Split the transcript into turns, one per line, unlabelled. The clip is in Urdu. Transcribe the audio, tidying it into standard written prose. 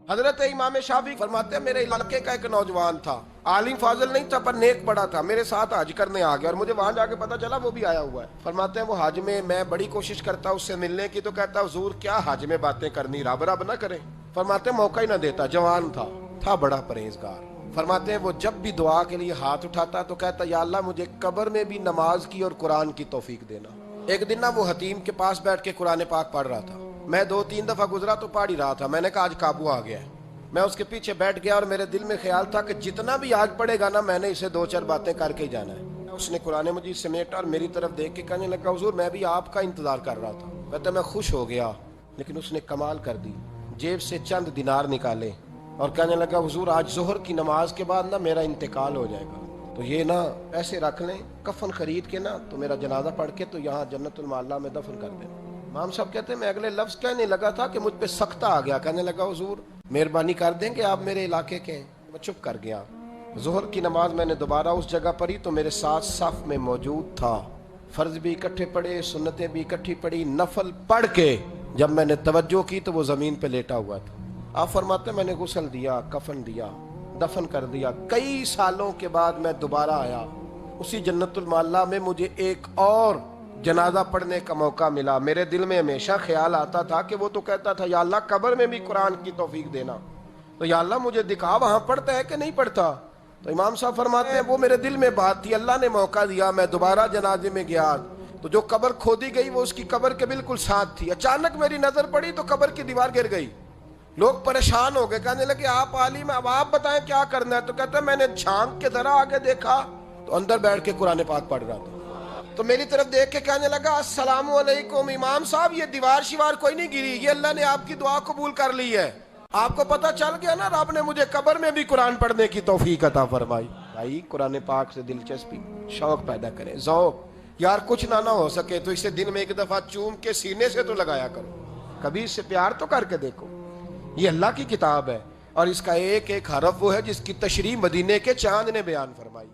حضرت امام شافعی فرماتے ہیں میرے علاقے کا ایک نوجوان تھا، عالم فاضل نہیں تھا پر نیک بڑا تھا، میرے ساتھ حج کرنے آ گیا اور مجھے وہاں جا کے پتا چلا وہ بھی آیا ہوا ہے۔ فرماتے ہیں وہ حج میں بڑی کوشش کرتا اس سے ملنے کی، تو کہتا حضور کیا حج میں باتیں کرنی، رب رب نہ کریں۔ فرماتے ہیں موقع ہی نہ دیتا، جوان تھا بڑا پرہیزگار۔ فرماتے ہیں وہ جب بھی دعا کے لیے ہاتھ اٹھاتا تو کہتا یا اللہ مجھے قبر میں بھی نماز کی اور قرآن کی توفیق دینا۔ ایک دن نہ وہ حتیم کے پاس بیٹھ کے قرآن پاک پڑھ رہا تھا، میں 2-3 دفعہ گزرا تو پڑھ ہی رہا تھا، میں نے کہا آج قابو آ گیا ہے۔ میں اس کے پیچھے بیٹھ گیا اور میرے دل میں خیال تھا کہ جتنا بھی آج پڑھے گا نا میں نے اسے 2-4 باتیں کر کے ہی جانا ہے۔ اس نے قرآن مجید سمیٹا اور میری طرف دیکھ کے کہنے لگا حضور میں بھی آپ کا انتظار کر رہا تھا۔ کہتا میں خوش ہو گیا، لیکن اس نے کمال کر دی، جیب سے چند دینار نکالے اور کہنے لگا حضور آج ظہر کی نماز کے بعد نا میرا انتقال ہو جائے گا، تو یہ نا پیسے رکھ لیں، کفن خرید کے نا تو میرا جنازہ پڑھ کے تو یہاں جنت المعلا میں دفن کر دیں۔ امام صاحب کہتے ہیں میں اگلے لفظ کہنے لگا تھا کہ مجھ پہ سختہ آ گیا، کہنے لگا حضور مہربانی کر دیں کہ آپ میرے علاقے کے ہیں۔ میں چپ کر گیا۔ ظہر کی نماز میں نے دوبارہ اس جگہ پڑھی تو میرے ساتھ صف میں موجود تھا، فرض بھی اکٹھے پڑھے، سنتیں بھی اکٹھی پڑھی، نفل پڑھ کے جب میں نے توجہ کی تو وہ زمین پہ لیٹا ہوا تھا۔ آپ فرماتے ہیں میں نے غسل دیا، کفن دیا، دفن کر دیا۔ کئی سالوں کے بعد میں دوبارہ آیا، اسی جنت المعلا میں مجھے ایک اور جنازہ پڑھنے کا موقع ملا۔ میرے دل میں ہمیشہ خیال آتا تھا کہ وہ تو کہتا تھا یا اللہ قبر میں بھی قرآن کی توفیق دینا، تو یا اللہ مجھے دکھا وہاں پڑھتا ہے کہ نہیں پڑھتا۔ تو امام صاحب فرماتے ہیں وہ میرے دل میں بات تھی، اللہ نے موقع دیا، میں دوبارہ جنازے میں گیا تو جو قبر کھودی گئی وہ اس کی قبر کے بالکل ساتھ تھی۔ اچانک میری نظر پڑی تو قبر کی دیوار گر گئی، لوگ پریشان ہو گئے، کہنے لگے آپ عالم اب آپ بتائیں کیا کرنا ہے۔ تو کہتا ہے میں نے جھانک کے ذرا آگے دیکھا تو اندر بیٹھ کے قرآن پاک پڑھ رہا تھا، تو میری طرف دیکھ کے کہنے لگا السلام علیکم امام صاحب، یہ دیوار شیوار کوئی نہیں گری، یہ اللہ نے آپ کی دعا قبول کر لی ہے۔ آپ کو پتہ چل گیا نا رب نے مجھے قبر میں بھی قرآن پڑھنے کی توفیق عطا فرمائی۔ بھائی قرآن پاک سے دلچسپی، شوق پیدا کریں، ذوق۔ یار کچھ نہ ہو سکے تو اسے دن میں ایک دفعہ چوم کے سینے سے تو لگایا کرو، کبھی اس سے پیار تو کر کے دیکھو۔ یہ اللہ کی کتاب ہے اور اس کا ایک ایک حرف وہ ہے جس کی تشریح مدینے کے چاند نے بیان فرمائی۔